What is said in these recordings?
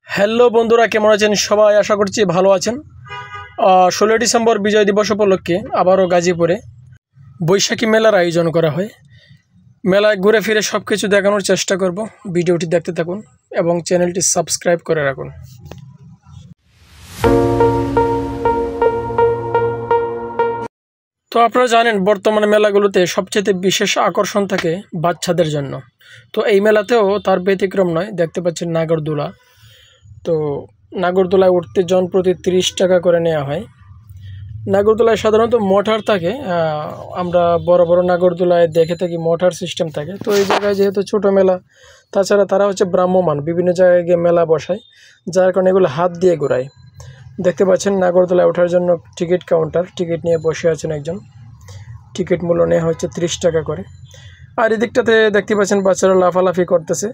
Hello বন্ধুরা, কেমন আছেন সবাই? আশা করছি ভালো আছেন। 16 ডিসেম্বর বিজয় দিবস উপলক্ষে আবারও গাজীপুরে বৈশাখী মেলার আয়োজন করা হয়। মেলায় ঘুরে ফিরে সব কিছু দেখানোর চেষ্টা করব। ভিডিওটি দেখতে থাকুন এবং চ্যানেলটি সাবস্ক্রাইব করে রাখুন। তো আপনারা জানেন, বর্তমানে মেলাগুলোতে সবচেয়ে বিশেষ আকর্ষণ থাকে বাচ্চাদের জন্য। তো এই মেলাতেও তার ব্যতিক্রম নয়। দেখতে পাচ্ছেন নাগরদোলা। তো নাগরদোলায় উঠতে জন প্রতি 30 টাকা করে নেওয়া হয়। নাগরদোলায় সাধারণত মোটর থাকে। আমরা বড় বড় নাগরদোলায় দেখে থাকি মোটর সিস্টেম থাকে। তো এই জায়গায় যেহেতু ছোটো মেলা, তাছাড়া তারা হচ্ছে ব্রাহ্মমান, বিভিন্ন জায়গায় গিয়ে মেলা বসায়, যার কারণে এগুলো হাত দিয়ে ঘোরায়। দেখতে পাচ্ছেন নাগরদোলায় ওঠার জন্য টিকিট কাউন্টার, টিকিট নিয়ে বসে আছেন একজন। টিকিট মূল্য নেওয়া হচ্ছে 30 টাকা করে। আর এদিকটাতে দেখতে পাচ্ছেন বাচ্চারা লাফালাফি করতেছে।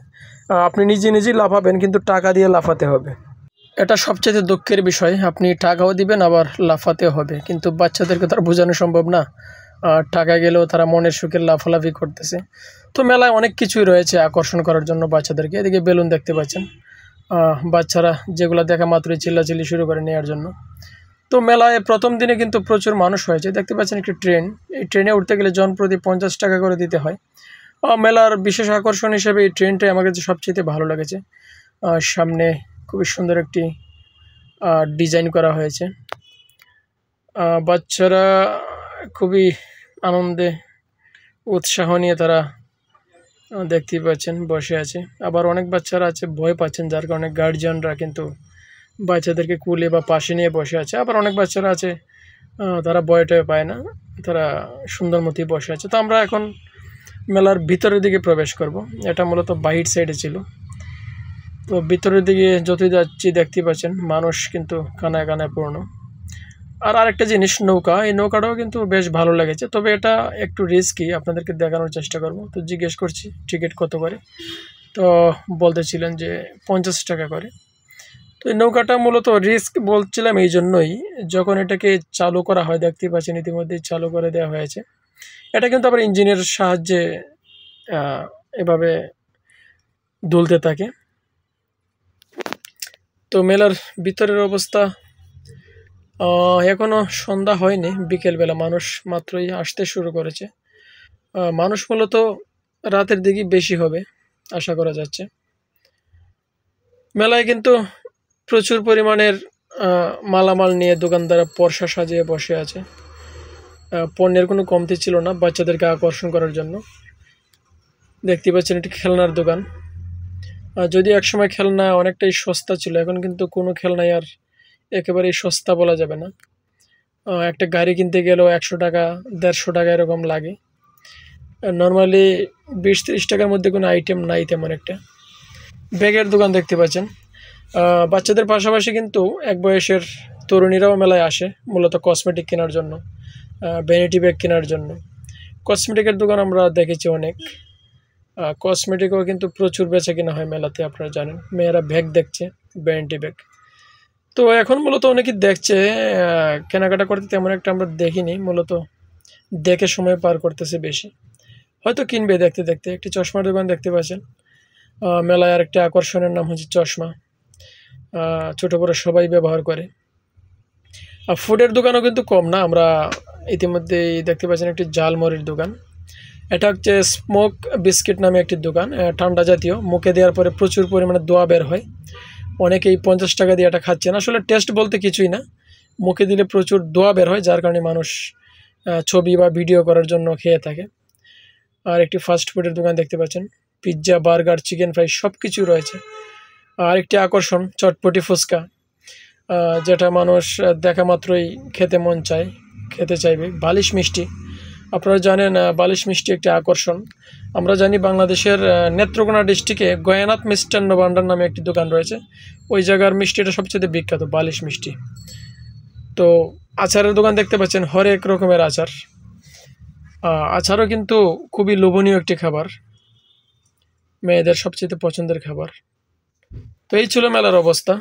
আপনি নিজেই লাফাবেন, কিন্তু টাকা দিয়ে লাফাতে হবে। এটা সবচেয়ে দুঃখের বিষয়। আপনি টাকাও দিবেন, আবার লাফাতেও হবে, কিন্তু বাচ্চাদেরকে তার বোঝানো সম্ভব না। টাকা গেলেও তারা মনের সুখে লাফালাফি করতেছে। তো মেলায় অনেক কিছুই রয়েছে আকর্ষণ করার জন্য বাচ্চাদেরকে। এদিকে বেলুন দেখতে পাচ্ছেন। বাচ্চারা যেগুলো দেখা মাত্রই চিল্লাচিল্লি শুরু করে নেওয়ার জন্য। তো মেলায় প্রথম দিনে কিন্তু প্রচুর মানুষ হয়েছে। দেখতে পাচ্ছেন একটি ট্রেন। এই ট্রেনে উঠতে গেলে জন প্রতি 50 টাকা করে দিতে হয়। মেলার বিশেষ আকর্ষণ হিসেবে এই ট্রেনটাই আমার কাছে সবচেয়ে ভালো লেগেছে। সামনে খুবই সুন্দর একটি ডিজাইন করা হয়েছে। বাচ্চারা খুবই আনন্দে উৎসাহ নিয়ে তারা দেখতেই পাচ্ছেন বসে আছে। আবার অনেক বাচ্চারা আছে ভয় পাচ্ছেন, যার কারণে গার্জিয়ানরা কিন্তু বাচ্চাদেরকে কুলে বা পাশে নিয়ে বসে আছে। আবার অনেক বাচ্চারা আছে তারা ভয়টাই পায় না, তারা সুন্দর মতোই বসে আছে। তো আমরা এখন মেলার ভিতরের দিকে প্রবেশ করব। এটা মূলত বাহির সাইডে ছিল। তো ভিতরের দিকে যতই যাচ্ছি দেখতে পাচ্ছেন মানুষ কিন্তু কানায় কানায় পূর্ণ। আর আরেকটা জিনিস, নৌকা। এই নৌকাটাও কিন্তু বেশ ভালো লেগেছে, তবে এটা একটু রিস্কি। আপনাদেরকে দেখানোর চেষ্টা করব। তো জিজ্ঞেস করছি টিকিট কত করে। তো বলতেছিলেন যে 50 টাকা করে। তো এই নৌকাটা মূলত রিস্ক বলছিলাম এই জন্যই, যখন এটাকে চালু করা হয়, দেখতে পাচ্ছেন ইতিমধ্যেই চালু করে দেওয়া হয়েছে। এটা কিন্তু আবার ইঞ্জিনের সাহায্যে এভাবে দুলতে থাকে। তো মেলার ভিতরের অবস্থা এখনও সন্ধ্যা হয়নি, বিকেলবেলা, মানুষ মাত্রই আসতে শুরু করেছে। মানুষ মূলত রাতের দিকে বেশি হবে আশা করা যাচ্ছে। মেলায় কিন্তু প্রচুর পরিমাণের মালামাল নিয়ে দোকানদাররা পরশা সাজিয়ে বসে আছে। পণ্যের কোনো কমতি ছিল না বাচ্চাদেরকে আকর্ষণ করার জন্য। দেখতে পাচ্ছেন একটি খেলনার দোকান। যদি একসময় খেলনা অনেকটাই সস্তা ছিল, এখন কিন্তু কোনো খেলনাই আর একেবারেই সস্তা বলা যাবে না। একটা গাড়ি কিনতে গেলেও 100 টাকা 150 টাকা এরকম লাগে। নর্মালি 20-30 টাকার মধ্যে কোনো আইটেম নাই তেমন একটা। ব্যাগের দোকান দেখতে পাচ্ছেন। বাচ্চাদের পাশাপাশি কিন্তু এক বয়সের তরুণীরাও মেলায় আসে মূলত কসমেটিক কেনার জন্য, ভ্যানিটি ব্যাগ কেনার জন্য। কসমেটিকের দোকান আমরা দেখেছি অনেক। কসমেটিকও কিন্তু প্রচুর বেচা কেনা হয় মেলাতে, আপনারা জানেন। মেয়েরা ব্যাগ দেখছে, ভ্যানিটি ব্যাগ। তো এখন মূলত অনেকেই দেখছে, কেনাকাটা করতে তেমন একটা আমরা দেখিনি। মূলত দেখে সময় পার করতেছে বেশি, হয়তো কিনবে দেখতে দেখতে। একটি চশমার দোকান দেখতে পাচ্ছেন। মেলায় আরেকটি আকর্ষণের নাম হচ্ছে চশমা। ছোটো বড়ো সবাই ব্যবহার করে। আর ফুডের দোকানও কিন্তু কম না। আমরা ইতিমধ্যেই দেখতে পাচ্ছেন একটি ঝালমুড়ির দোকান। এটা হচ্ছে স্মোক বিস্কিট নামে একটি দোকান, ঠান্ডা জাতীয়। মুখে দেওয়ার পরে প্রচুর পরিমাণে দোয়া বের হয়। অনেকেই 50 টাকা দিয়ে এটা খাচ্ছেন। আসলে টেস্ট বলতে কিছুই না, মুখে দিলে প্রচুর দোয়া বের হয়, যার কারণে মানুষ ছবি বা ভিডিও করার জন্য খেয়ে থাকে। আর একটি ফাস্ট ফুডের দোকান দেখতে পাচ্ছেন। পিৎজা, বার্গার, চিকেন ফ্রাই সব কিছু রয়েছে। আর একটি আকর্ষণ চটপটি ফুচকা, যেটা মানুষ দেখা মাত্রই খেতে মন চায়, খেতে চাইবে। বালিশ মিষ্টি, আপনারা জানেন বালিশ মিষ্টি একটি আকর্ষণ। আমরা জানি বাংলাদেশের নেত্রকোনা ডিস্ট্রিক্টে গয়ানাথ মিষ্টান্ন ভাণ্ডার নামে একটি দোকান রয়েছে। ওই জায়গার মিষ্টিটা সবচেয়ে বিখ্যাত, বালিশ মিষ্টি। তো আচারের দোকান দেখতে পাচ্ছেন, হরেক রকমের আচার। আচারও কিন্তু খুবই লোভনীয় একটি খাবার, মেয়েদের সবচেয়ে পছন্দের খাবার। তো এই ছিল মেলার অবস্থা।